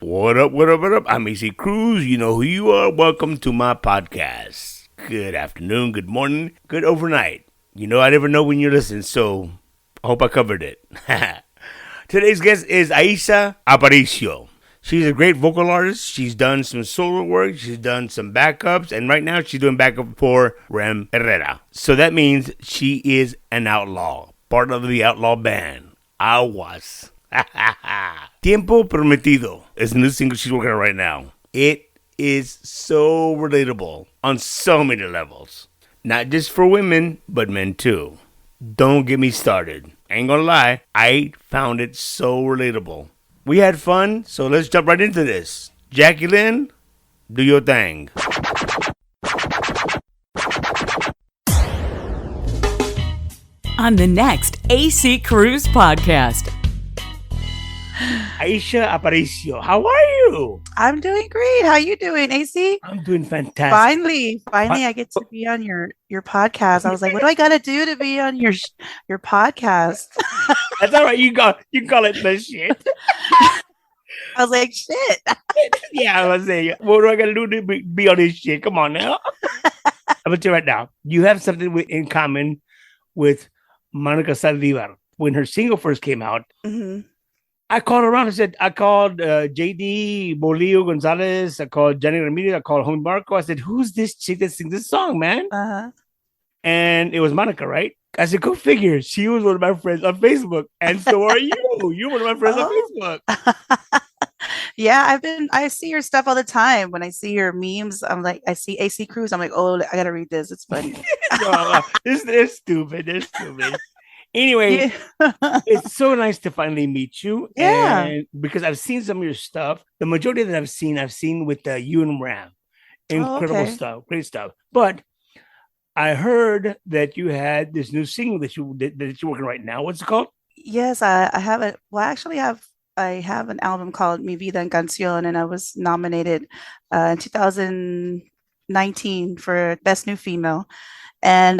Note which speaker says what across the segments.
Speaker 1: What up, what up, what up? I'm AC Cruz. You know who you are. Welcome to my podcast. Good afternoon, good morning, good overnight. You know, I never know when you listen, so I hope I covered it. Today's guest is Aisha Aparicio. She's a great vocal artist. She's done some solo work. She's done some backups. And right now, she's doing backup for Herrera. So that means she is an outlaw. Part of the outlaw band. Aguas. Tiempo Prometido is the new single she's working on right now. It is so relatable on so many levels. Not just for women, but men too. Don't get me started. Ain't gonna lie, I found it so relatable. We had fun, so let's jump right into this. Jackie Lynn, do your thing.
Speaker 2: On the next AC Cruz Podcast.
Speaker 1: Aisha Aparicio, how are you?
Speaker 3: I'm doing great. How you doing, AC?
Speaker 1: I'm doing fantastic.
Speaker 3: Finally, I get to be on your podcast. I was like, what do I got to do to be on your podcast?
Speaker 1: That's all right. You can call it the shit.
Speaker 3: I was like, shit.
Speaker 1: Yeah, I was saying, what do I got to do to be on this shit? Come on now. I'm going to tell you right now. You have something in common with Monica Saldivar. When her single first came out, I called around and said, I called JD Bolillo Gonzalez. I called Johnny Ramirez. I called Homie Marco. I said, who's this chick that sings this song, man? And it was Monica, right? I said, go figure. She was one of my friends on Facebook. And so are you. You're one of my friends on Facebook.
Speaker 3: Yeah, I see your stuff all the time. When I see your memes, I'm like, I see AC Cruz. I'm like, oh, I got to read this. It's funny.
Speaker 1: They're stupid. They're stupid. Anyway, it's so nice to finally meet you.
Speaker 3: Yeah.
Speaker 1: And because I've seen some of your stuff. The majority that I've seen with you and Ram. Incredible stuff. Great stuff. But I heard that you had this new single that you're working right now. What's it called?
Speaker 3: Yes, I have it. Well, actually, I have an album called Mi Vida En Cancion, and I was nominated in 2019 for Best New Female. And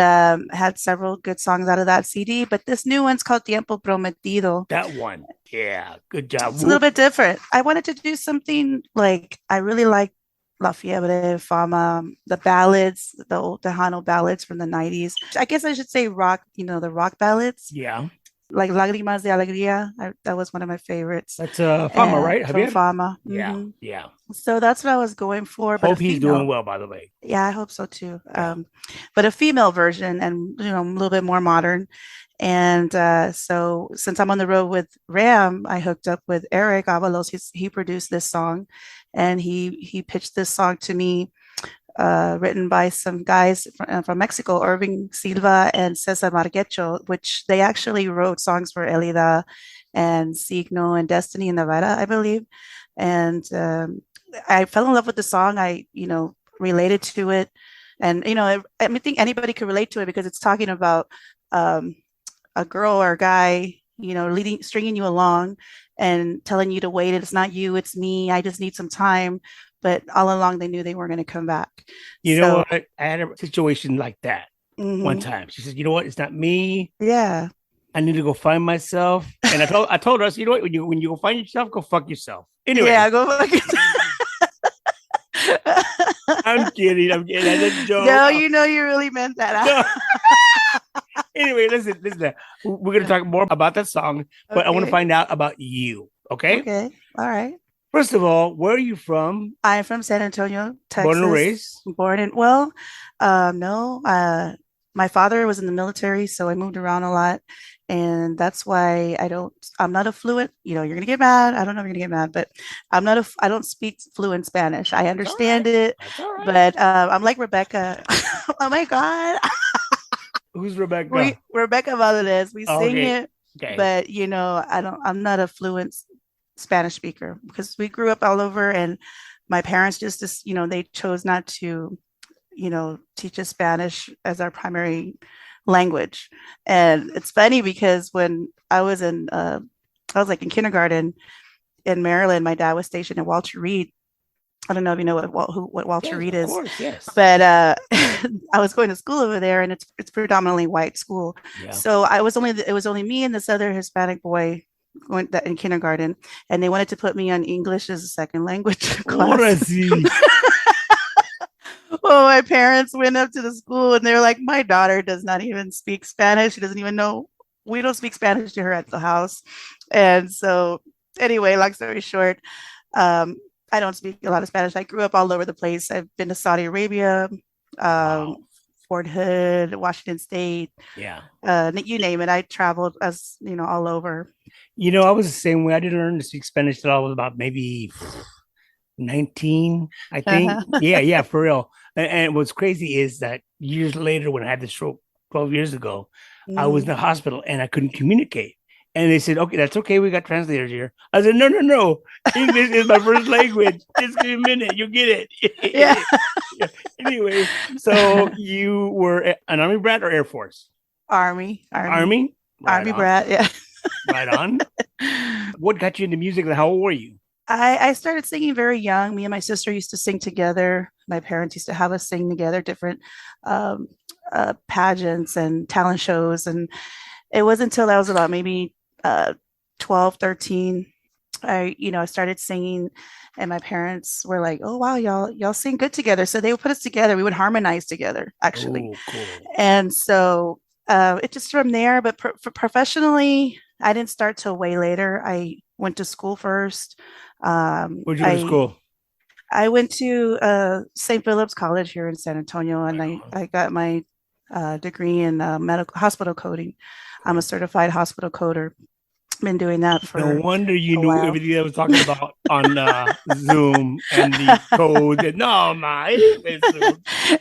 Speaker 3: had several good songs out of that CD. But this new one's called Tiempo Prometido.
Speaker 1: That one. Yeah, good job.
Speaker 3: It's a little bit different. I wanted to do something like, I really like La Fiebre, Fama, the ballads, the old Tejano ballads from the 90s. I guess I should say rock, the rock ballads.
Speaker 1: Yeah.
Speaker 3: Like Lágrimas de Alegría. That was one of my favorites.
Speaker 1: That's Fama, right?
Speaker 3: From Fama.
Speaker 1: Yeah, yeah.
Speaker 3: So that's what I was going for.
Speaker 1: Hope he's doing well, by the way.
Speaker 3: Yeah, I hope so too. But a female version and, a little bit more modern. And so since I'm on the road with Ram, I hooked up with Eric Avalos. He produced this song and he pitched this song to me, written by some guys from Mexico, Irving Silva and Cesar Marguecho, which they actually wrote songs for Elida and Signo and Destiny and Nevada, I believe. And I fell in love with the song. I, related to it. And, I think anybody could relate to it because it's talking about a girl or a guy, stringing you along and telling you to wait. It's not you, it's me. I just need some time. But all along, they knew they weren't going to come back.
Speaker 1: You know what? I had a situation like that one time. She said, you know what? It's not me.
Speaker 3: Yeah.
Speaker 1: I need to go find myself. And I told her, I said, you know what? When you go find yourself, go fuck yourself. Anyway.
Speaker 3: Yeah, go fuck yourself.
Speaker 1: I'm kidding. That's a joke.
Speaker 3: No, you really meant that.
Speaker 1: No. Anyway, listen. We're going to talk more about that song, but I want to find out about you. Okay?
Speaker 3: Okay. All right.
Speaker 1: First of all, where are you from?
Speaker 3: I'm from San Antonio, Texas.
Speaker 1: Born and raised?
Speaker 3: No. My father was in the military, so I moved around a lot. And that's why I'm not a fluent, you're going to get mad. I don't know if you're going to get mad, but I don't speak fluent Spanish. I understand it, but I'm like Rebecca. Oh my God.
Speaker 1: Who's Rebecca?
Speaker 3: Rebecca Valdez. We sing it,
Speaker 1: okay.
Speaker 3: But I'm not a fluent Spanish speaker because we grew up all over and my parents just they chose not to teach us Spanish as our primary language. And it's funny because when I was in kindergarten in Maryland, my dad was stationed at Walter Reed. I don't know if you know what Walter Reed is.
Speaker 1: Of course, yes.
Speaker 3: But I was going to school over there, and it's predominantly white school. Yeah. So it was only me and this other Hispanic boy went that in kindergarten, and they wanted to put me on English as a second language
Speaker 1: Ahora
Speaker 3: class.
Speaker 1: sí.
Speaker 3: Well, my parents went up to the school and they were like, my daughter does not even speak Spanish. She doesn't even know. We don't speak Spanish to her at the house. And so, anyway, long story short, I don't speak a lot of Spanish. I grew up all over the place. I've been to Saudi Arabia,
Speaker 1: Wow.
Speaker 3: Fort Hood, Washington State,
Speaker 1: Yeah.
Speaker 3: you name it. I traveled as all over.
Speaker 1: I was the same way. I didn't learn to speak Spanish till I was about maybe 19, I think.
Speaker 3: Uh-huh.
Speaker 1: Yeah, for real. And what's crazy is that years later, when I had the stroke 12 years ago, I was in the hospital and I couldn't communicate. And they said, okay, that's okay. We got translators here. I said, no. English is my first language. Just give me a minute. You get it.
Speaker 3: Yeah.
Speaker 1: Anyway, so you were an Army brat or Air Force?
Speaker 3: Army.
Speaker 1: Army?
Speaker 3: Army brat. Yeah.
Speaker 1: Right on. What got you into music? How old were you?
Speaker 3: I started singing very young. Me and my sister used to sing together. My parents used to have us sing together, different pageants and talent shows. And it wasn't until I was about maybe 12, 13, I started singing, and my parents were like, oh, wow, y'all sing good together. So they would put us together. We would harmonize together, actually.
Speaker 1: Oh, cool.
Speaker 3: And so it just from there, but professionally, I didn't start till way later. I went to school first.
Speaker 1: Where'd you go to school?
Speaker 3: I went to St. Philip's College here in San Antonio, and I got my degree in medical hospital coding. I'm a certified hospital coder. Been doing that for
Speaker 1: no wonder you knew
Speaker 3: while.
Speaker 1: everything I was talking about on Zoom and the code. No, man.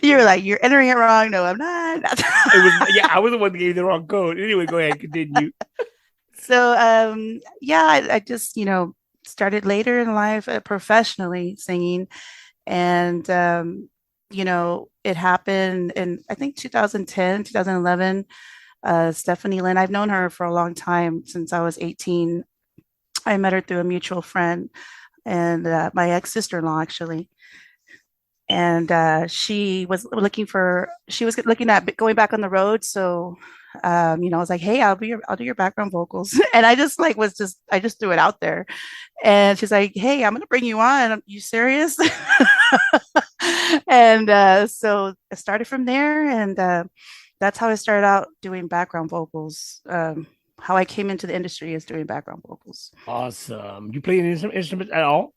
Speaker 3: You're like, you're entering it wrong. No, I'm not.
Speaker 1: I was the one that gave you the wrong code. Anyway, go ahead, continue.
Speaker 3: So, I just, started later in life professionally singing. And, it happened in, I think, 2010, 2011. Stephanie Lynn, I've known her for a long time, since I was 18. I met her through a mutual friend and my ex-sister-in-law, actually. And she was looking at going back on the road. So, I was like, hey, I'll do your background vocals. And I just threw it out there. And she's like, hey, I'm going to bring you on. Are you serious? And so I started from there. And that's how I started out doing background vocals. How I came into the industry is doing background vocals.
Speaker 1: Awesome. You play any instruments at all?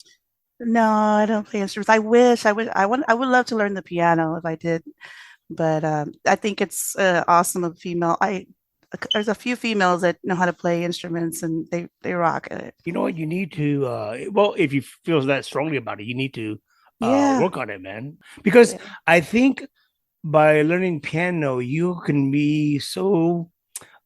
Speaker 3: No, I don't play instruments. I wish I would love to learn the piano if I did, but I think it's awesome of female. There's a few females that know how to play instruments, and they rock at it.
Speaker 1: You know what? You need to if you feel that strongly about it, you need to work on it, man. Because I think by learning piano, you can be so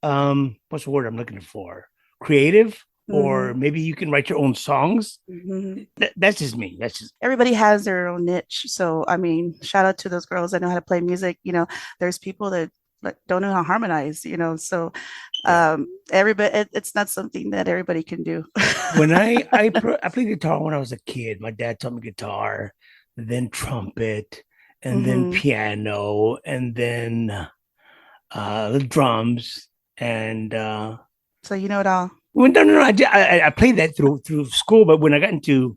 Speaker 1: what's the word I'm looking for? Creative. Or maybe you can write your own songs. Mm-hmm. That's just me.
Speaker 3: Everybody has their own niche. So, I mean, shout out to those girls that know how to play music. There's people that don't know how to harmonize, So everybody, it's not something that everybody can do.
Speaker 1: When I played guitar when I was a kid. My dad taught me guitar, then trumpet, and then piano, and then the drums. And
Speaker 3: so you know it all.
Speaker 1: Well, no. I played that through school, but when I got into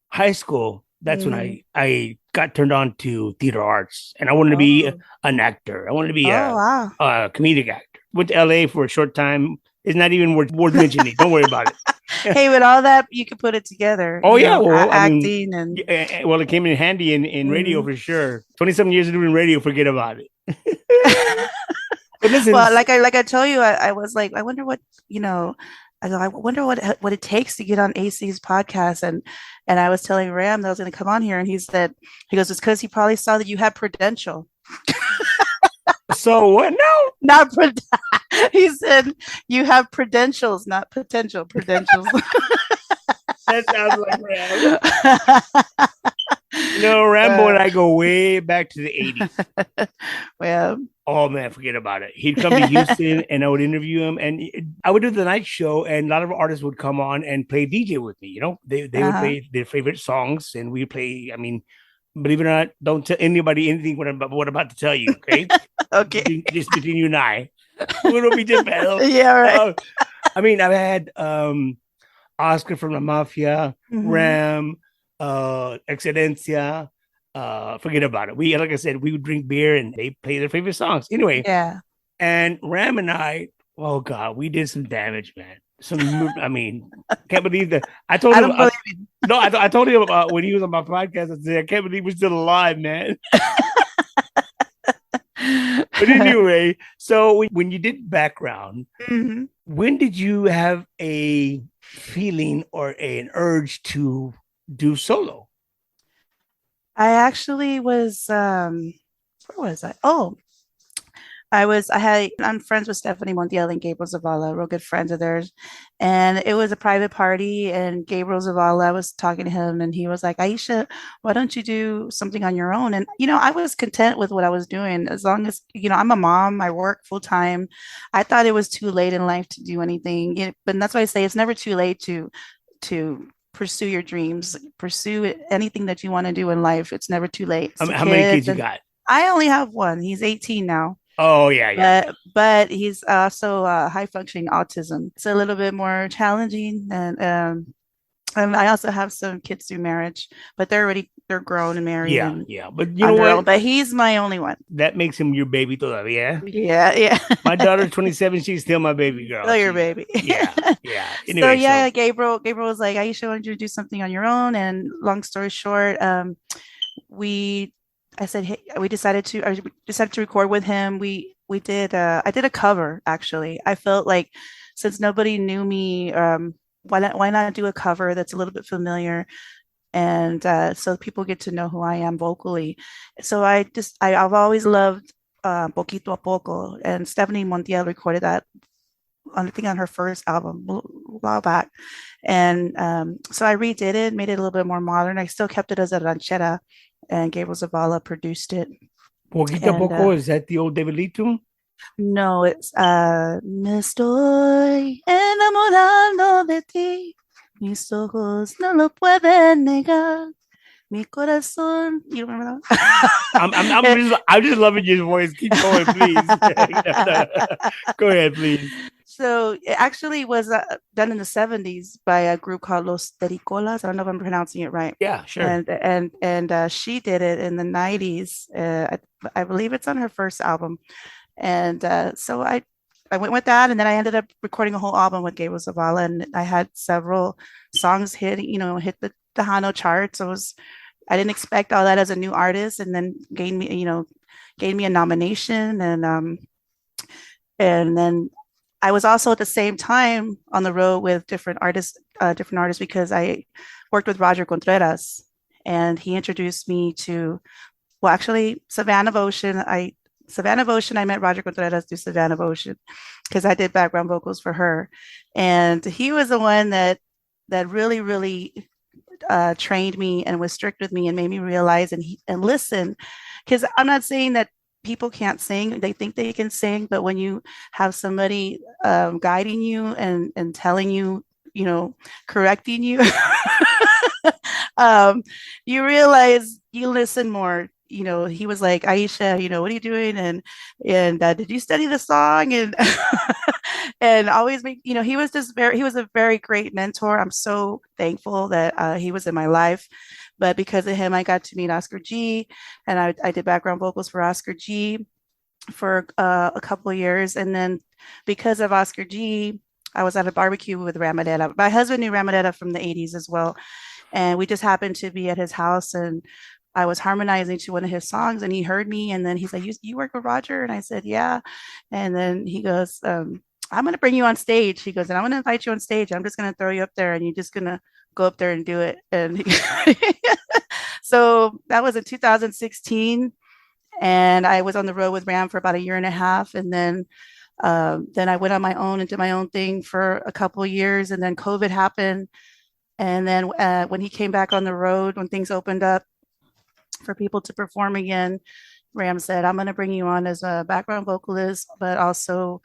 Speaker 1: high school, that's when I got turned on to theater arts, and I wanted to be an actor. I wanted to be a comedic actor. Went to LA for a short time. It's not even worth mentioning. Don't worry about it.
Speaker 3: Hey, with all that, you could put it together.
Speaker 1: Oh yeah, well,
Speaker 3: acting and
Speaker 1: it came in handy in radio for sure. 27 years of doing radio, forget about it. But listen,
Speaker 3: well, like I told you, I was like, I wonder what I wonder what it takes to get on AC's podcast. And I was telling Ram that I was going to come on here, and he goes, it's because he probably saw that you had potential.
Speaker 1: So what? No,
Speaker 3: not he said you have credentials, not potential. Credentials.
Speaker 1: That sounds like Ram. Rambo and I go way back to the 80s.
Speaker 3: Well,
Speaker 1: oh man, forget about it. He'd come to Houston and I would interview him, and I would do the night show, and a lot of artists would come on and play DJ with me. They would play their favorite songs, and we play. I mean, believe it or not, don't tell anybody anything what I'm about to tell you. Okay.
Speaker 3: Okay.
Speaker 1: Just between you and I. It'll be different.
Speaker 3: Yeah, right.
Speaker 1: I mean, I've had Oscar from La Mafia, Ram, Excedencia. Forget about it. Like I said, we would drink beer and they play their favorite songs. Anyway,
Speaker 3: Yeah.
Speaker 1: and Ram and I, oh God, we did some damage, man. I mean, can't believe that. I told
Speaker 3: I
Speaker 1: him.
Speaker 3: don't believe it.
Speaker 1: No, I told him when he was on my podcast. I said, I can't believe we're still alive, man. But anyway, so when you did background, when did you have a feeling or an urge to do solo?
Speaker 3: I actually was where was I? Oh, I'm friends with Stephanie Montiel and Gabriel Zavala, real good friends of theirs. And it was a private party, and Gabriel Zavala, I was talking to him, and he was like, Aisha, why don't you do something on your own? And, I was content with what I was doing as long as, I'm a mom, I work full time. I thought it was too late in life to do anything. But that's why I say it's never too late to pursue your dreams, pursue anything that you want to do in life. It's never too late.
Speaker 1: How many kids you got?
Speaker 3: I only have one. He's 18 now.
Speaker 1: Oh, yeah.
Speaker 3: But he's also high functioning autism. It's a little bit more challenging. And I also have some kids through marriage, but they're grown and married.
Speaker 1: Yeah. But you know what?
Speaker 3: But he's my only one.
Speaker 1: That makes him your baby todavía.
Speaker 3: Yeah.
Speaker 1: My daughter's 27. She's still my baby girl.
Speaker 3: Still your baby.
Speaker 1: Yeah. Anyway,
Speaker 3: Gabriel was like, Aisha, why don't you do something on your own? And long story short, I said, hey, we decided to record with him. I did a cover, actually. I felt like since nobody knew me, why not do a cover that's a little bit familiar, and so people get to know who I am vocally. So I've always loved Poquito a Poco, and Stephanie Montiel recorded that I think on her first album a while back, and so I redid it, made it a little bit more modern. I still kept it as a ranchera, and Gabriel Zavala produced it.
Speaker 1: Poquito a Poco, is that the old David Lee tune?
Speaker 3: No, it's Me estoy enamorando de ti. Mis ojos no lo pueden negar. Mi corazón. You remember that?
Speaker 1: I'm just loving your voice. Keep going, please. Go ahead, please.
Speaker 3: So it actually was done in the 70s by a group called Los Tericolas. I don't know if I'm pronouncing it right.
Speaker 1: Yeah, sure.
Speaker 3: And she did it in the 90s. I believe it's on her first album. And so I went with that, and then I ended up recording a whole album with Gabriel Zavala, and I had several songs hit the Tejano charts. I didn't expect all that as a new artist, and then gained me a nomination, and then I was also at the same time on the road with different artists because I worked with Roger Contreras, and he introduced me to, well, actually Savannah Ocean. I met Roger Contreras through Savannah Ocean because I did background vocals for her. And he was the one that really, really trained me and was strict with me and made me realize and listen. Because I'm not saying that people can't sing. They think they can sing. But when you have somebody guiding you and telling you, correcting you, you realize you listen more. He was like, Aisha, what are you doing? And did you study the song? And and always he was a very great mentor. I'm so thankful that he was in my life. But because of him, I got to meet Oscar G, and I did background vocals for Oscar G for a couple of years. And then because of Oscar G, I was at a barbecue with Ram Herrera. My husband knew Ram Herrera from the 80s as well. And we just happened to be at his house, and I was harmonizing to one of his songs, and he heard me, and then he's like, you work with Roger? And I said, yeah. And then he goes, I'm going to bring you on stage. He goes, and I'm going to invite you on stage. I'm just going to throw you up there, and you're just going to go up there and do it. And so that was in 2016. And I was on the road with Ram for about a year and a half. And then I went on my own and did my own thing for a couple of years. And then COVID happened. And then when he came back on the road, when things opened up for people to perform again, Ram said, I'm going to bring you on as a background vocalist, but also,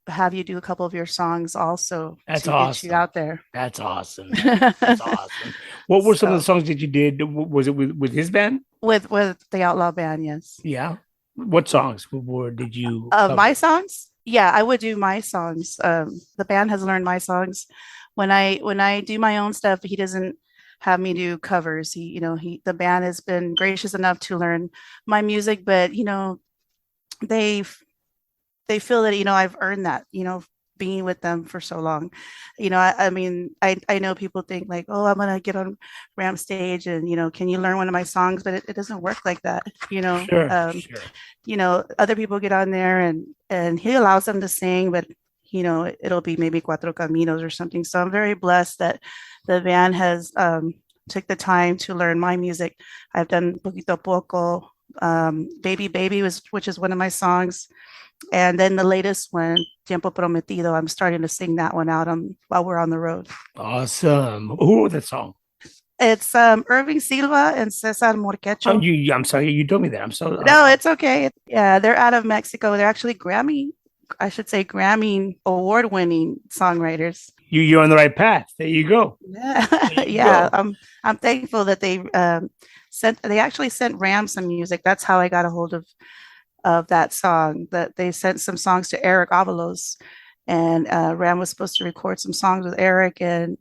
Speaker 3: have you do a couple of your songs also.
Speaker 1: That's
Speaker 3: to
Speaker 1: awesome.
Speaker 3: Get you out there.
Speaker 1: That's awesome. That's awesome. What were some of the songs that you did? Was it with his band?
Speaker 3: With the Outlaw band, yes.
Speaker 1: Yeah. What songs did you
Speaker 3: my songs? Yeah, I would do my songs. The band has learned my songs. When I do my own stuff, he doesn't have me do covers. The band has been gracious enough to learn my music, but they they feel that I've earned that, being with them for so long. I mean, I know people think like, oh, I'm gonna get on ramp stage and can you learn one of my songs, but it doesn't work like that.
Speaker 1: Sure, sure.
Speaker 3: Other people get on there and he allows them to sing, but it'll be maybe Cuatro Caminos or something. So I'm very blessed that the band has took the time to learn my music. I've done Poquito a Poco, Baby Baby which is one of my songs. And then the latest one, Tiempo Prometido, I'm starting to sing that one out while we're on the road.
Speaker 1: Awesome. Who wrote that song?
Speaker 3: It's Irving Silva and Cesar Morquecho.
Speaker 1: I'm sorry, you told me that. I'm so
Speaker 3: No, it's okay. Yeah, they're out of Mexico. They're actually Grammy award-winning songwriters.
Speaker 1: You're on the right path. There you go.
Speaker 3: Yeah, I'm thankful that they actually sent Ram some music. That's how I got a hold of that song. That they sent some songs to Eric Avalos, and Ram was supposed to record some songs with Eric, and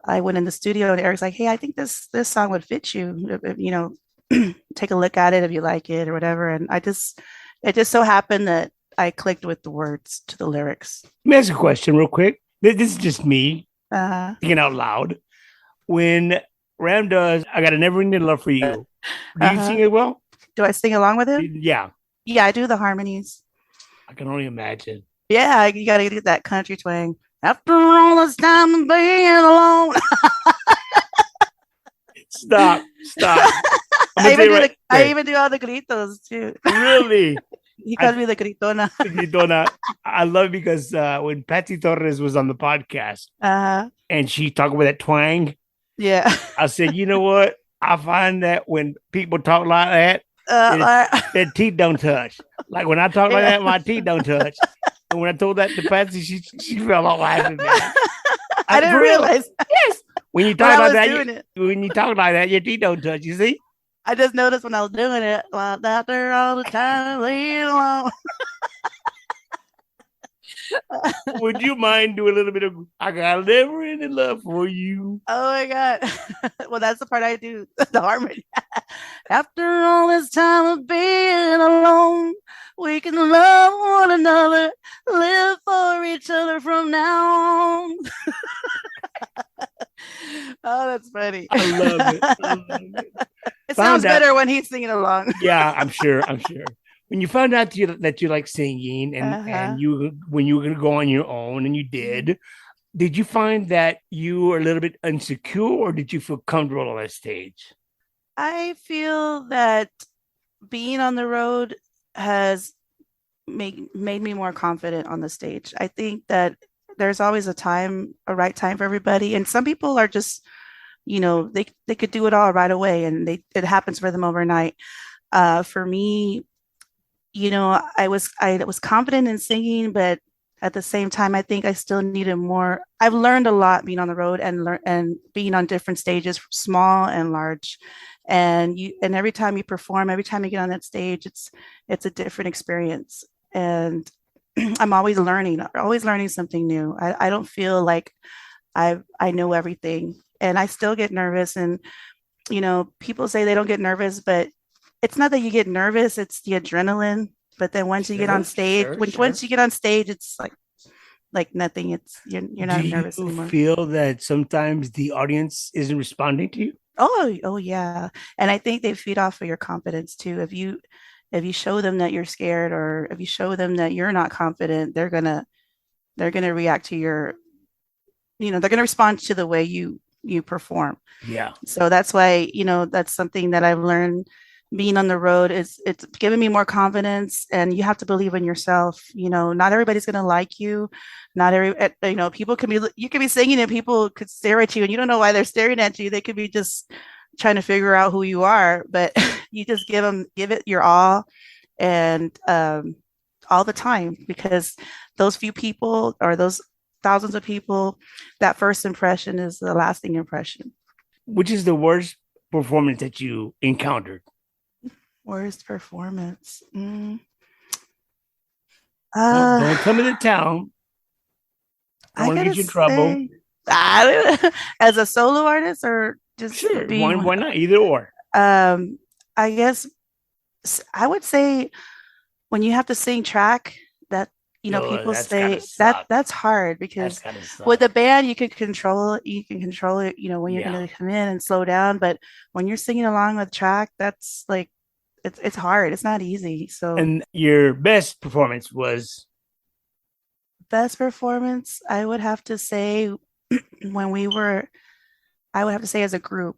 Speaker 3: I went in the studio and Eric's like, hey, I think this song would fit you. Take a look at it if you like it or whatever. And it just so happened that I clicked with the words to the lyrics.
Speaker 1: Let me ask a question real quick. This is just me thinking out loud. When Ram does, I got a never-ending love for you. Do you sing it well?
Speaker 3: Do I sing along with it?
Speaker 1: Yeah.
Speaker 3: Yeah, I do the harmonies.
Speaker 1: I can only imagine.
Speaker 3: Yeah, you got to get that country twang. After all this time of being alone.
Speaker 1: Stop.
Speaker 3: I even do all the gritos too.
Speaker 1: Really?
Speaker 3: He calls me the gritona.
Speaker 1: Gritona. I love it because when Patsy Torres was on the podcast and she talked with that twang,
Speaker 3: yeah,
Speaker 1: I said, you know what? I find that when people talk like that, their teeth don't touch. Like when I talk like that, my teeth don't touch. And when I told that to Patsy, she fell off laughing.
Speaker 3: I didn't realize.
Speaker 1: Yes. When you talk like that, when you talk like that, your teeth don't touch. You see?
Speaker 3: I just noticed when I was doing it. Well, out there all the time, leave alone.
Speaker 1: Would you mind doing a little bit of I got never any love for you?
Speaker 3: Oh my God. Well, that's the part I do, the harmony. After all this time of being alone, we can love one another, live for each other from now on. Oh, that's funny.
Speaker 1: I love it.
Speaker 3: It sounds better when he's singing along.
Speaker 1: Yeah, I'm sure. When you found out that you like singing and when you were going to go on your own and you did you find that you were a little bit insecure or did you feel comfortable on that stage?
Speaker 3: I feel that being on the road has made me more confident on the stage. I think that there's always a right time for everybody. And some people are just, they could do it all right away and it happens for them overnight. For me, I was confident in singing, but at the same time, I think I still needed more. I've learned a lot being on the road and being on different stages, small and large. And every time you perform, every time you get on that stage, it's a different experience. And I'm always learning something new. I don't feel like I know everything, and I still get nervous. And people say they don't get nervous, but it's not that you get nervous, it's the adrenaline. But then once you get on stage, once you get on stage, it's like nothing. You're not nervous anymore.
Speaker 1: Do you feel that sometimes the audience isn't responding to you?
Speaker 3: Oh yeah. And I think they feed off of your confidence too. If you show them that you're scared, or if you show them that you're not confident, they're gonna react to they're gonna respond to the way you perform.
Speaker 1: Yeah.
Speaker 3: So that's why, that's something that I've learned being on the road. It's given me more confidence, and you have to believe in yourself. Not everybody's going to like you. People you could be singing and people could stare at you and you don't know why they're staring at you. They could be just trying to figure out who you are, but you just give it your all and all the time, because those few people or those thousands of people, that first impression is the lasting impression.
Speaker 1: Which is the worst performance that you encountered?
Speaker 3: Worst performance.
Speaker 1: Don't tell me the town. I
Speaker 3: I
Speaker 1: want to
Speaker 3: gotta
Speaker 1: get you in trouble.
Speaker 3: say, as a solo artist or just
Speaker 1: Sure.
Speaker 3: being,
Speaker 1: Why not? Either or.
Speaker 3: um, I guess I would say when you have to sing track that,
Speaker 1: Yo,
Speaker 3: people
Speaker 1: that's gotta
Speaker 3: say that
Speaker 1: suck.
Speaker 3: that's hard
Speaker 1: That's
Speaker 3: because
Speaker 1: gotta suck.
Speaker 3: with a band you can control it, when you're
Speaker 1: Yeah.
Speaker 3: going to come in and slow down, but when you're singing along with track, that's like it's hard. It's not easy. So
Speaker 1: And your best performance was
Speaker 3: best performance, I would have to say when we were I would have to say as a group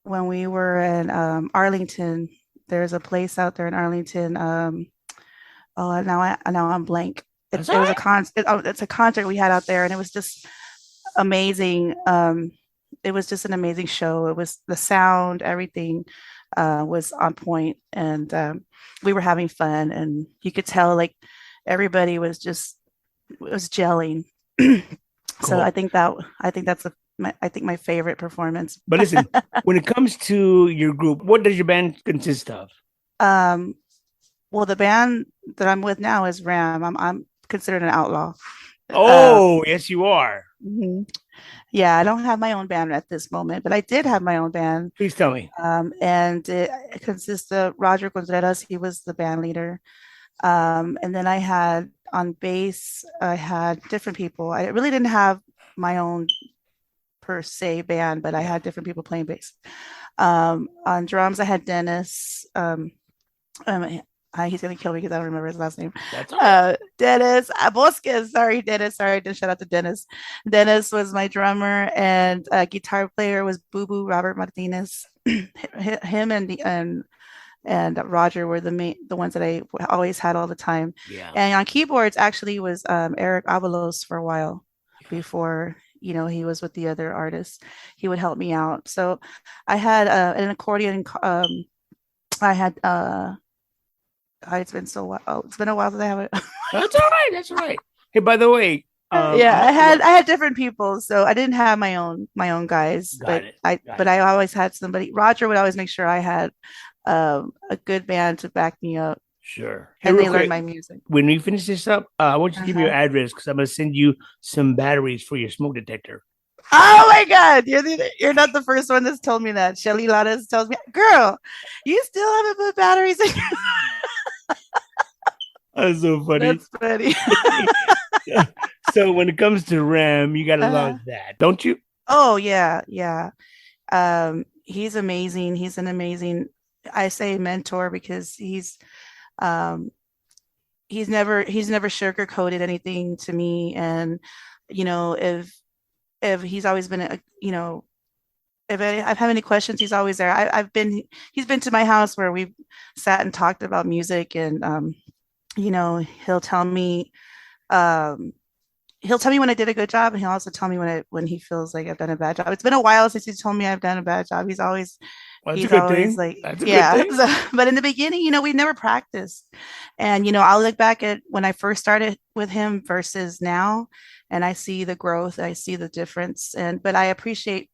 Speaker 3: when we were in Arlington. There's a place out there in Arlington. Oh, now I'm blank.
Speaker 1: that's
Speaker 3: It
Speaker 1: all
Speaker 3: was
Speaker 1: right.
Speaker 3: it's a concert we had out there, and it was just amazing. It was just an amazing show. It was the sound, everything was on point, and we were having fun, and you could tell like everybody was gelling. So
Speaker 1: Cool.
Speaker 3: I think that's I think my favorite performance.
Speaker 1: But listen, when it comes to your group, what does your band consist of?
Speaker 3: Um, well, the band that I'm with now is Ram. I'm considered an outlaw. Uh,
Speaker 1: Oh, yes, you are.
Speaker 3: mhm. Yeah, I don't have my own band at this moment, but I did have my own band.
Speaker 1: Please tell me.
Speaker 3: And it consists of Roger Contreras. He was the band leader. And then I had on bass, I had different people. I really didn't have my own per se band, but I
Speaker 1: Yeah.
Speaker 3: had different people playing bass. On drums, I had Dennis. Um, he's gonna kill me because I don't remember his last name.
Speaker 1: That's all right.
Speaker 3: Dennis Bosques. Sorry, Dennis. Sorry, didn't shout out to Dennis. Dennis was my drummer, and guitar player was Boo Boo Robert Martinez. Him and Roger were the ones that I always had all the time.
Speaker 1: Yeah.
Speaker 3: And on keyboards, actually was Eric Avalos for a while before he was with the other artists. He would help me out. So I had an accordion. I had it's been so while. Oh, it's been a while since I have it.
Speaker 1: That's all right. That's all right. Hey, by the way,
Speaker 3: Yeah, I had different people, so I didn't have my own guys,
Speaker 1: got
Speaker 3: but
Speaker 1: it.
Speaker 3: I always had somebody. Roger would always make sure I had a good band to back me up,
Speaker 1: Sure. Hey,
Speaker 3: and
Speaker 1: real
Speaker 3: they learned
Speaker 1: quick,
Speaker 3: my music.
Speaker 1: when we finish this up, I want you to give me your
Speaker 3: Uh-huh.
Speaker 1: address because I'm gonna send you some batteries for your smoke detector.
Speaker 3: Oh my God, you're not the first one that's told me that. Shelly Lattes tells me, "Girl, you still haven't put batteries in."
Speaker 1: That's so funny.
Speaker 3: That's funny.
Speaker 1: So when it comes to Ram, you gotta
Speaker 3: Uh,
Speaker 1: love that, don't you?
Speaker 3: oh yeah, yeah. He's amazing. He's an amazing, I say mentor because um he's never sugarcoated anything to me, and if he's always been if I've had any questions, he's always there. He's been to my house where we've sat and talked about music, and he'll tell me um when I did a good job, and he'll also tell me when he feels like I've done a bad job. It's been a while since he's told me I've done a bad job.
Speaker 1: Well, that's a
Speaker 3: He's
Speaker 1: good
Speaker 3: always
Speaker 1: thing.
Speaker 3: like,
Speaker 1: That's a good
Speaker 3: yeah.
Speaker 1: thing.
Speaker 3: But in the beginning, we never practiced. And, I'll look back at when I first started with him versus now, and I see the growth, I see the difference. But I appreciate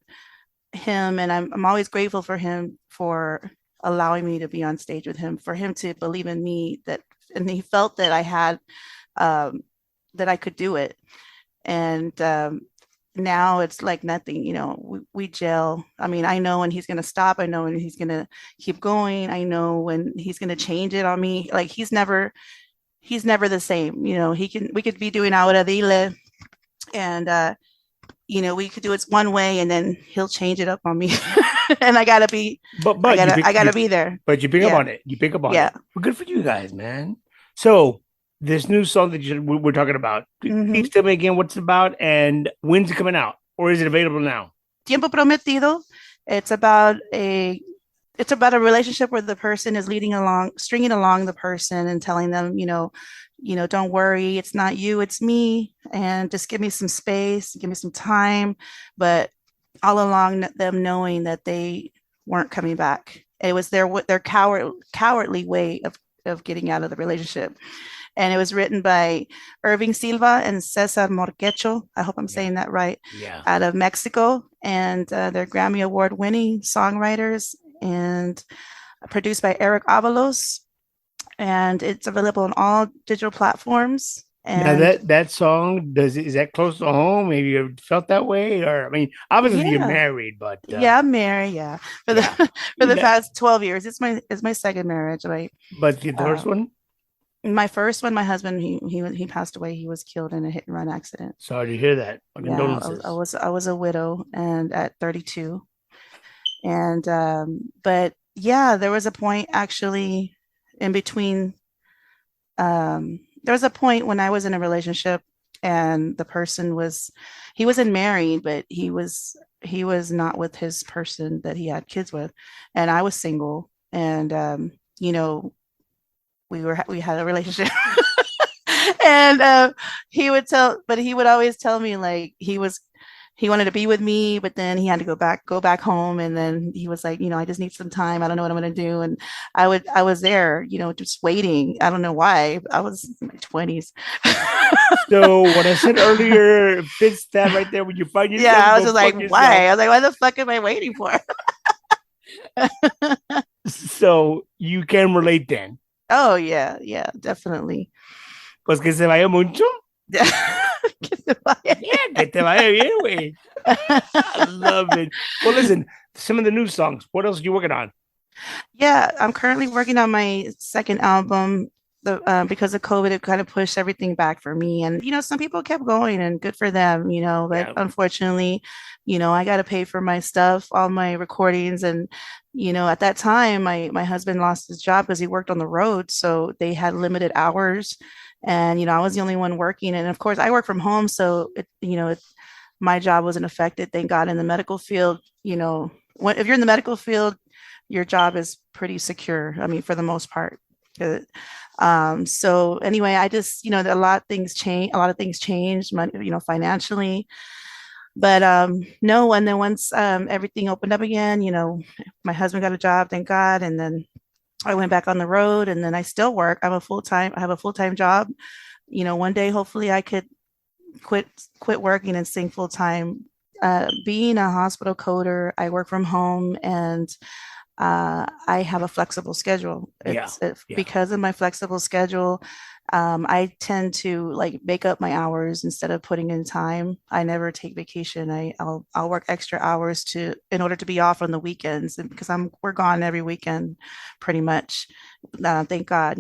Speaker 3: him, and I'm always grateful for him for allowing me to be on stage with him, for him to believe in me, and he felt that I had, that I could do it. And now it's like nothing, we gel. I mean, I know when he's going to stop. I know when he's going to keep going. I know when he's going to change it on me. Like he's never the same. We could be doing Ahora Dile, and we could do it one way, and then he'll change it up on me. And I gotta be,
Speaker 1: But
Speaker 3: I gotta be there.
Speaker 1: but you pick up
Speaker 3: Yeah.
Speaker 1: on it. You pick up on
Speaker 3: Yeah.
Speaker 1: it. Well, good for you guys, man. So this new song that we're talking about,
Speaker 3: Mhm.
Speaker 1: please tell me again what's it about and when's it coming out, or is it available now?
Speaker 3: Tiempo Prometido. It's about a relationship where the person is stringing along the person and telling them, don't worry, it's not you, it's me, and just give me some space, give me some time. But all along, them knowing that they weren't coming back. It was their cowardly way of getting out of the relationship. And it was written by Irving Silva and Cesar Morquecho. I hope I'm saying that right.
Speaker 1: Yeah.
Speaker 3: Out of Mexico, and they're Grammy Award-winning songwriters, and produced by Eric Avalos. and it's available on all digital platforms.
Speaker 1: Now
Speaker 3: And
Speaker 1: that song is that close to home? Maybe you felt that way, or I mean, obviously you're
Speaker 3: yeah,
Speaker 1: married, but
Speaker 3: yeah, I'm married. Yeah, for the
Speaker 1: yeah,
Speaker 3: for the
Speaker 1: that,
Speaker 3: past 12 years, it's my second marriage. Right.
Speaker 1: but the first one.
Speaker 3: My first one, my husband, he passed away. He was killed in a hit and run accident.
Speaker 1: Sorry to hear that. My
Speaker 3: Yeah, I was I
Speaker 1: condolences.
Speaker 3: was I was a widow and at 32. And but yeah, there was a point actually in between. There was a point when I was in a relationship and the person he wasn't married, but he was not with his person that he had kids with, and I was single, and you know, we had a relationship. And he would always tell me like he wanted to be with me, but then he had to go back home, and then he was like, I just need some time. I don't know what I'm going to do, and I was there, just waiting. I don't know why. I was in my 20s.
Speaker 1: So what I said earlier fits that right there. When you find
Speaker 3: Yeah,
Speaker 1: yourself,
Speaker 3: I was
Speaker 1: go
Speaker 3: just like,
Speaker 1: fuck yourself.
Speaker 3: why? I was like, why the fuck am I waiting for?
Speaker 1: So you can relate then.
Speaker 3: Oh yeah, yeah, definitely.
Speaker 1: Pues que se vaya mucho.
Speaker 3: Yeah.
Speaker 1: Yeah, que te vaya bien, güey. I love it. Well, listen, some of the new songs. What else are you working on?
Speaker 3: Yeah, I'm currently working on my second album. Because of COVID, it kind of pushed everything back for me. And some people kept going, and good for them. But
Speaker 1: Yeah,
Speaker 3: unfortunately, I got to pay for my stuff, all my recordings, and at that time, my husband lost his job because he worked on the road, so they had limited hours, and I was the only one working. And of course, I work from home, so my job wasn't affected, thank God. In the medical field, if you're in the medical field, your job is pretty secure. I mean, for the most part. So anyway, I just, a lot of things changed, money, financially. But no, and then once everything opened up again, my husband got a job, thank God, and then I went back on the road, and then I still work. I have a full-time job. One day hopefully I could quit working and sing full time. Being a hospital coder, I work from home, and I have a flexible schedule.
Speaker 1: yeah, yeah.
Speaker 3: Because of my flexible schedule. I tend to like make up my hours instead of putting in time. I never take vacation. I'll work extra hours in order to be off on the weekends, and because we're gone every weekend, pretty much. Thank God,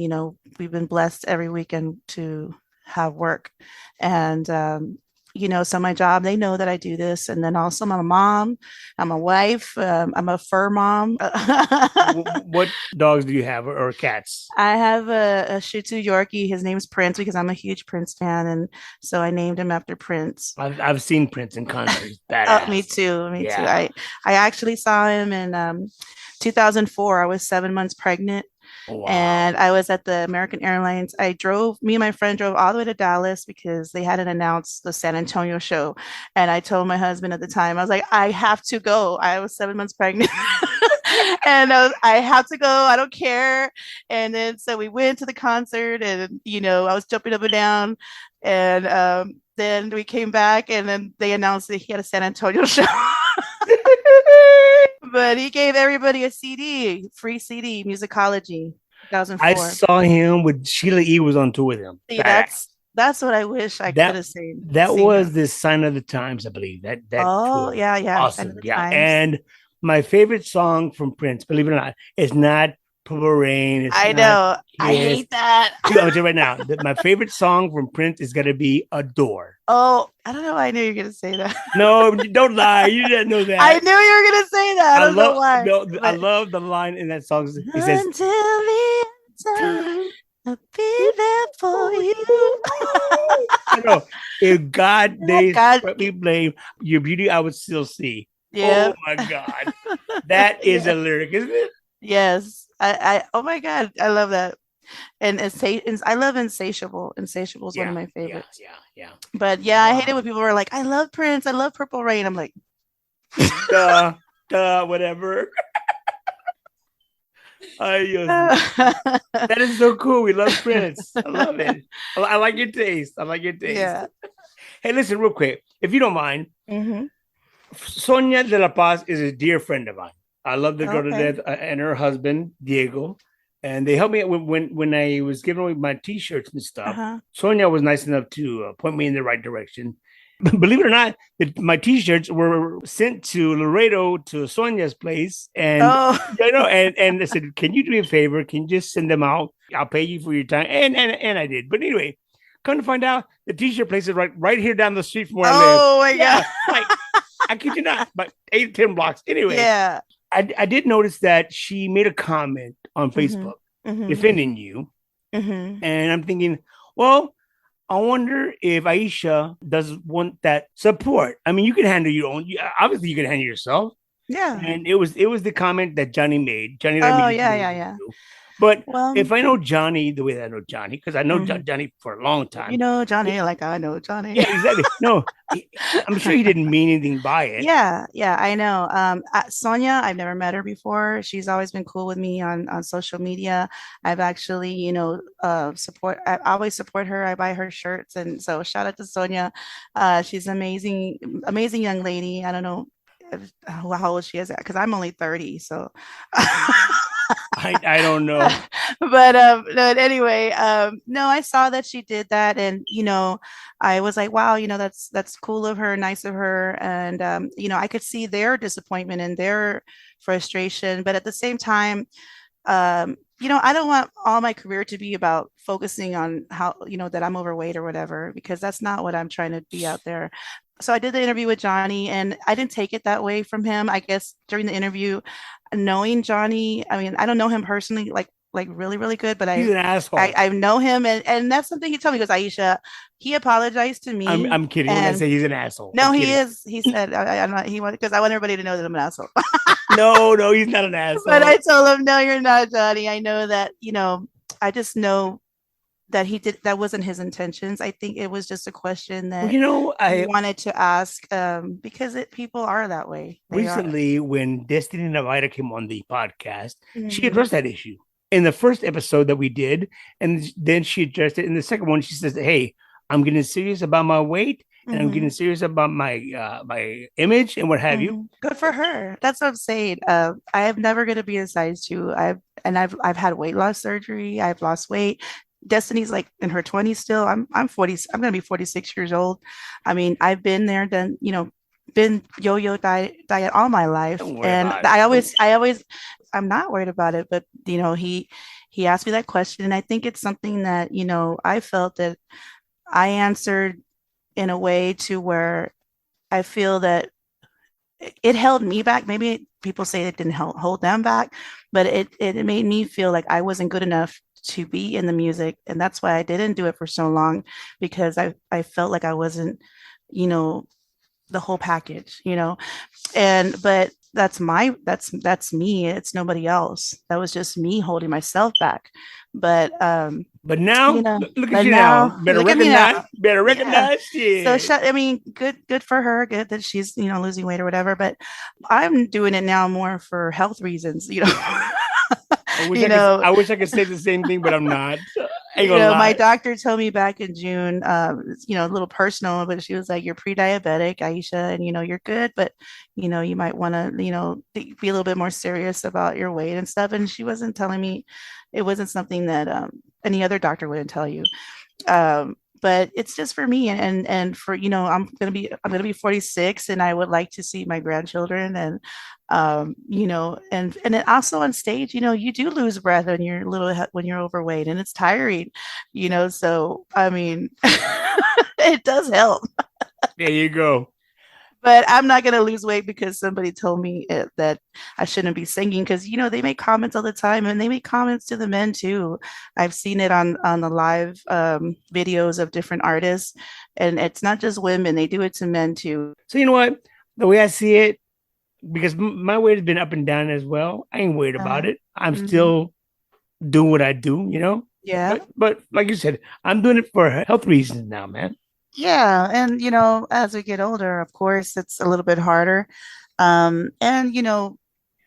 Speaker 3: we've been blessed every weekend to have work, and so my job, they know that I do this. And then also I'm a mom, I'm a wife, I'm a fur mom.
Speaker 1: What dogs do you have, or cats?
Speaker 3: I have a Shih Tzu Yorkie. His name's Prince because I'm a huge Prince fan, and so I named him after Prince.
Speaker 1: I've seen Prince in concert. He's
Speaker 3: Oh,
Speaker 1: badass.
Speaker 3: me too. Me too.
Speaker 1: Yeah.
Speaker 3: I actually saw him in 2004. I was 7 months pregnant.
Speaker 1: Wow.
Speaker 3: And I was at the American Airlines. Me and my friend drove all the way to Dallas because they hadn't announced the San Antonio show. And I told my husband at the time, I was like, I have to go. I was 7 months pregnant. And I have to go. I don't care. And then so we went to the concert, and I was jumping up and down. And then we came back, and then they announced that he had a San Antonio show. But he gave everybody a CD, free CD, Musicology, 2004.
Speaker 1: I saw him with Sheila E. was on tour with him.
Speaker 3: See, that's what I wish I could have seen.
Speaker 1: That was the Sign of the Times, I believe. That
Speaker 3: Oh,
Speaker 1: tour.
Speaker 3: yeah, yeah.
Speaker 1: Awesome. Yeah. And my favorite song from Prince, believe it or not, is not Purple Rain.
Speaker 3: I know. I hate that.
Speaker 1: I'll tell you right now, my favorite song from Prince is going to be Adore.
Speaker 3: Oh, I don't know. I knew you were going to say that.
Speaker 1: No, don't lie. You didn't know that.
Speaker 3: I knew you were going to say that. I don't know why.
Speaker 1: No, I love the line in that song. It says,
Speaker 3: until the time, I'll be there for you.
Speaker 1: No, if God days
Speaker 3: God.
Speaker 1: me blame, your beauty I would still see.
Speaker 3: Yeah.
Speaker 1: Oh my God. That is a lyric, isn't it?
Speaker 3: Yes. Oh my God. I love that. And I love Insatiable. Insatiable is one of my favorites.
Speaker 1: Yeah.
Speaker 3: But yeah, I hate it when people are like, I love Prince. I love Purple Rain. I'm like,
Speaker 1: duh, whatever. That is so cool. We love Prince. I love it. I like your taste.
Speaker 3: Yeah.
Speaker 1: Hey, listen, real quick, if you don't mind.
Speaker 3: Mm-hmm.
Speaker 1: Sonia de la Paz is a dear friend of mine. I love the girl to death, and her husband, Diego. and they helped me when I was giving away my T-shirts and stuff.
Speaker 3: Uh-huh.
Speaker 1: Sonia was nice enough to point me in the right direction. Believe it or not, my T-shirts were sent to Laredo to Sonia's place, and
Speaker 3: Oh.
Speaker 1: and I said, "Can you do me a favor? Can you just send them out? I'll pay you for your time." And I did. But anyway, come to find out, the T-shirt place is right here down the street from where I live.
Speaker 3: Oh my
Speaker 1: Yeah,
Speaker 3: God.
Speaker 1: like I kid you not, but 8-10 blocks. Anyway,
Speaker 3: Yeah.
Speaker 1: I did notice that she made a comment on Facebook
Speaker 3: Mhm.
Speaker 1: defending you,
Speaker 3: Mhm.
Speaker 1: and I'm thinking, well, I wonder if Aisha does want that support. I mean, you can handle your own. Obviously, you can handle yourself.
Speaker 3: Yeah.
Speaker 1: And it was the comment that Johnny made. Johnny that
Speaker 3: Oh
Speaker 1: made
Speaker 3: yeah.
Speaker 1: But
Speaker 3: Well,
Speaker 1: if I know Johnny the way that I know Johnny, because I know Johnny for a long time.
Speaker 3: you know Johnny, like I know Johnny.
Speaker 1: Yeah, exactly. No, I'm sure he didn't mean anything by it.
Speaker 3: Yeah, I know. Sonia, I've never met her before. She's always been cool with me on social media. I've actually, I always support her. I buy her shirts, and so shout out to Sonia. She's amazing, amazing young lady. I don't know how old she is because I'm only 30, so.
Speaker 1: I don't know.
Speaker 3: But no, anyway, no, I saw that she did that, and I was like, wow, that's cool of her, nice of her, and I could see their disappointment and their frustration, but at the same time, I don't want all my career to be about focusing on how that I'm overweight or whatever, because that's not what I'm trying to be out there. So I did the interview with Johnny, and I didn't take it that way from him. I guess during the interview, knowing Johnny, I mean, I don't know him personally, like really, really good, but
Speaker 1: He's an asshole.
Speaker 3: I know him, and that's something he told me. He goes, Aisha, he apologized to me.
Speaker 1: I'm kidding when I say he's an asshole.
Speaker 3: No, he is. He said, I'm not. Because I want everybody to know that I'm an asshole.
Speaker 1: No, he's not an asshole.
Speaker 3: But I told him, no, you're not, Johnny. I know that. I just know that that wasn't his intentions. I think it was just a question that I wanted to ask, because people are that way.
Speaker 1: Recently, when Destiny Navida came on the podcast, she addressed that issue in the first episode that we did, and then she addressed it in the second one. She says, "Hey, I'm getting serious about my weight, and I'm getting serious about my image and what have you."
Speaker 3: Good for her. That's what I'm saying. I am never going to be a size 2. I've had weight loss surgery. I've lost weight. Destiny's like in her 20s still. I'm 40. I'm going to be 46 years old. I mean, I've been there, done, been yo-yo diet all my life. And I'm not worried about it, but he asked me that question, and I think it's something that, I felt that I answered in a way to where I feel that it held me back. Maybe people say it didn't hold them back, but it made me feel like I wasn't good enough to be in the music. And that's why I didn't do it for so long, because I felt like I wasn't, the whole package, but that's me. It's nobody else. That was just me holding myself back. But
Speaker 1: now, look at you now. Better recognize. Yeah.
Speaker 3: So I mean, good for her. Good that she's losing weight or whatever. But I'm doing it now more for health reasons.
Speaker 1: I wish I could say the same thing, but I'm not.
Speaker 3: My doctor told me back in June, a little personal, but she was like, "You're pre-diabetic, Aisha, and you're good, but you might want to, be a little bit more serious about your weight and stuff." And she wasn't telling me, it wasn't something that any other doctor wouldn't tell you. But it's just for me, and for I'm gonna be 46, and I would like to see my grandchildren, and and then also on stage, you do lose breath when you're overweight, and it's tiring, so I mean, it does help.
Speaker 1: There you go.
Speaker 3: But I'm not going to lose weight because somebody told me that I shouldn't be singing, because, they make comments all the time, and they make comments to the men too. I've seen it on the live videos of different artists, and it's not just women. They do it to men too.
Speaker 1: So you know what? The way I see it, because my weight has been up and down as well, I ain't worried about it. I'm still doing what I do,
Speaker 3: Yeah.
Speaker 1: But like you said, I'm doing it for health reasons now, man.
Speaker 3: Yeah. And, as we get older, of course, it's a little bit harder. And,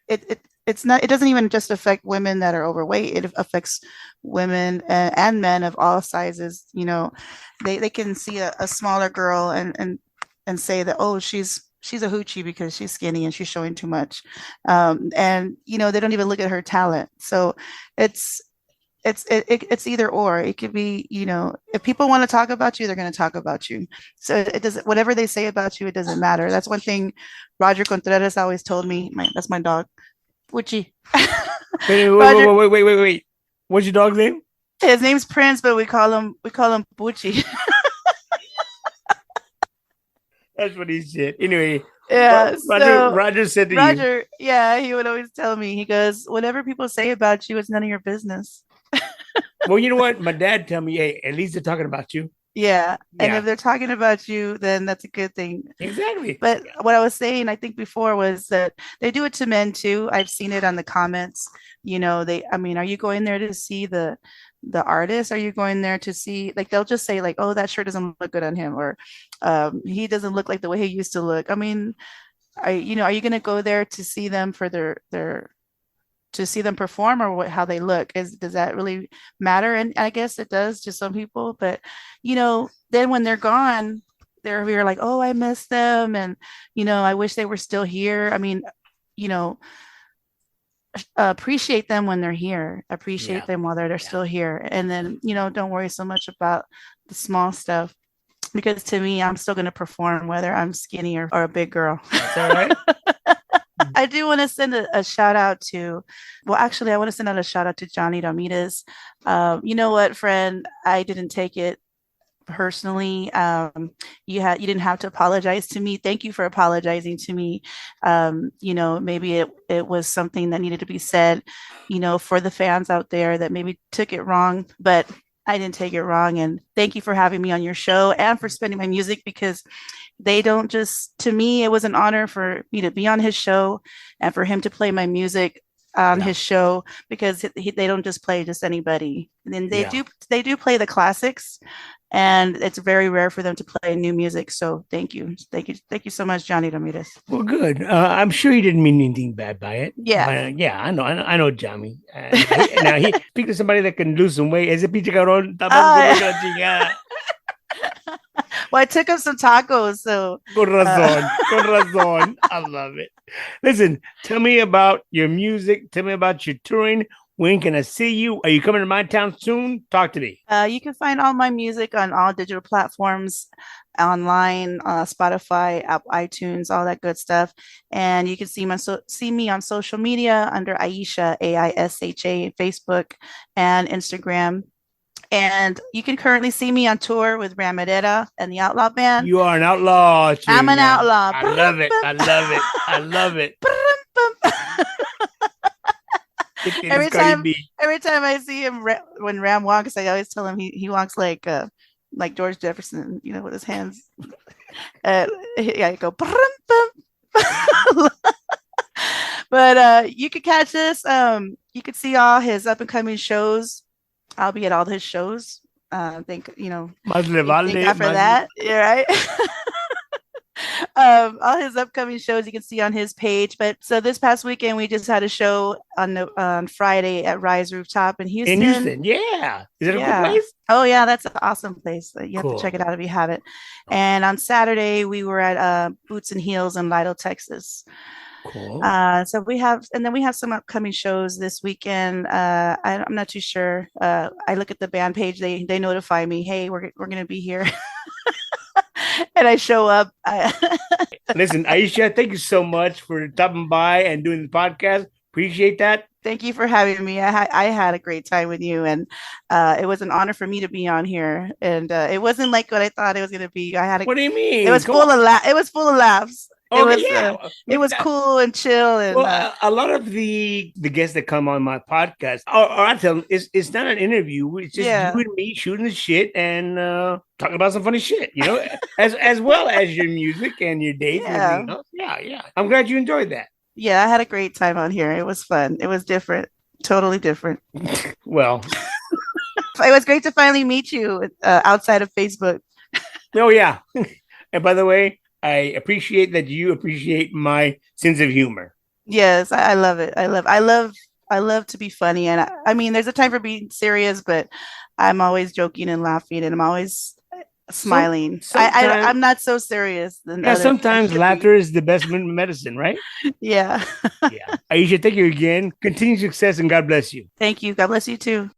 Speaker 3: it doesn't even just affect women that are overweight. It affects women and men of all sizes. They can see a smaller girl and say that, oh, she's she's a hoochie because she's skinny and she's showing too much. And they don't even look at her talent. So it's it's either or. It could be, if people want to talk about you, they're going to talk about you. So it doesn't, whatever they say about you, it doesn't matter. That's one thing Roger Contreras always told me. That's my dog, Pucci.
Speaker 1: Wait. What's your dog's name?
Speaker 3: His name's Prince, but we call him Pucci.
Speaker 1: That's what he said. Anyway,
Speaker 3: yeah.
Speaker 1: Roger said to you.
Speaker 3: Yeah, he would always tell me. He goes, "Whatever people say about you, it's none of your business."
Speaker 1: Well, you know what? My dad tell me, hey, at least they're talking about you.
Speaker 3: Yeah. And if they're talking about you, then that's a good thing.
Speaker 1: Exactly.
Speaker 3: But what I was saying, I think before, was that they do it to men too. I've seen it on the comments. Are you going there to see the artist? Are you going there to see, like, they'll just say like, oh, that shirt doesn't look good on him, or he doesn't look like the way he used to look. I mean, are you going to go there to see them for their to see them perform, or how they look? Does that really matter? And I guess it does to some people, but then when they're gone, you're like, oh, I miss them, and I wish they were still here. I mean, appreciate them when they're here. Appreciate them while they're still here, and then don't worry so much about the small stuff, because to me, I'm still going to perform whether I'm skinny or a big girl.
Speaker 1: That's all right.
Speaker 3: I do want to send a shout out to, I want to send out a shout out to Johnny Ramirez. You know what, friend? I didn't take it personally. You didn't have to apologize to me. Thank you for apologizing to me. Maybe it was something that needed to be said, for the fans out there that maybe took it wrong, but I didn't take it wrong. And thank you for having me on your show and for spending my music, because to me, it was an honor for me to be on his show and for him to play my music on his show, because they don't just play just anybody. And then they do play the classics, and it's very rare for them to play new music. So thank you so much, Johnny Ramirez.
Speaker 1: Well, good. I'm sure he didn't mean anything bad by it.
Speaker 3: Yeah.
Speaker 1: I know Johnny. Now he speak to somebody that can lose some weight. Ese pinche cabrón.
Speaker 3: Well, I took him some tacos, so.
Speaker 1: Con razón. I love it. Listen, tell me about your music. Tell me about your touring. When can I see you? Are you coming to my town soon? Talk to me.
Speaker 3: You can find all my music on all digital platforms, online, Spotify, iTunes, all that good stuff. And you can see me on social media under Aisha, Aisha, Facebook and Instagram. And you can currently see me on tour with Herrera and the Outlaw Band.
Speaker 1: You are an outlaw.
Speaker 3: I'm an outlaw.
Speaker 1: I love it.
Speaker 3: Every time I see him when Ram walks, I always tell him he walks like George Jefferson, with his hands. I go. But you could catch us. You could see all his up and coming shows. I'll be at all his shows. Thank God for that. Yeah, right. All his upcoming shows you can see on his page. But so this past weekend we just had a show on Friday at Rise Rooftop in Houston.
Speaker 1: Yeah. Is it a good place?
Speaker 3: Oh yeah, that's an awesome place. You have
Speaker 1: Cool.
Speaker 3: to check it out if you haven't. And on Saturday we were at Boots and Heels in Lytle, Texas.
Speaker 1: Cool.
Speaker 3: So we have some upcoming shows this weekend. I'm not too sure. I look at the band page. They notify me, hey, we're going to be here. And I show up.
Speaker 1: Listen, Aisha, thank you so much for stopping by and doing the podcast. Appreciate that.
Speaker 3: Thank you for having me. I had a great time with you, and it was an honor for me to be on here. And it wasn't like what I thought it was going to be.
Speaker 1: What do you mean?
Speaker 3: It was full of laughs.
Speaker 1: Oh,
Speaker 3: it was cool and chill. And
Speaker 1: a lot of the guests that come on my podcast, or I tell them, it's not an interview. It's just you and me shooting the shit and talking about some funny shit, as well as your music and your dates.
Speaker 3: Yeah.
Speaker 1: And everything else. Yeah. I'm glad you enjoyed that.
Speaker 3: Yeah, I had a great time on here. It was fun. It was different, totally different.
Speaker 1: Well,
Speaker 3: it was great to finally meet you outside of Facebook.
Speaker 1: Oh yeah, and by the way, I appreciate that you appreciate my sense of humor.
Speaker 3: Yes, I love it. I love to be funny, and I mean, there's a time for being serious, but I'm always joking and laughing, and I'm always smiling.
Speaker 1: Sometimes-
Speaker 3: I'm not so serious.
Speaker 1: Yeah, sometimes laughter is the best medicine, right?
Speaker 3: Yeah.
Speaker 1: Yeah. Aisha, thank you again. Continued success and God bless you.
Speaker 3: Thank you. God bless you too.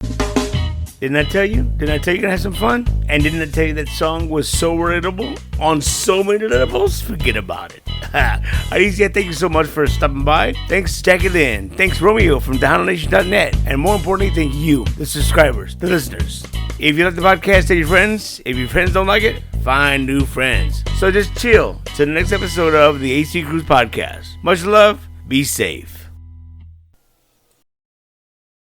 Speaker 1: Didn't I tell you? Didn't I tell you you're gonna have some fun? And didn't I tell you that song was so relatable on so many levels? Forget about it. Aisha, thank you so much for stopping by. Thanks, Stephanie Lynn. Thanks, Romeo from TejanoNation.net. And more importantly, thank you, the subscribers, the listeners. If you like the podcast, tell your friends. If your friends don't like it, find new friends. So just chill to the next episode of the AC Cruz Podcast. Much love. Be safe.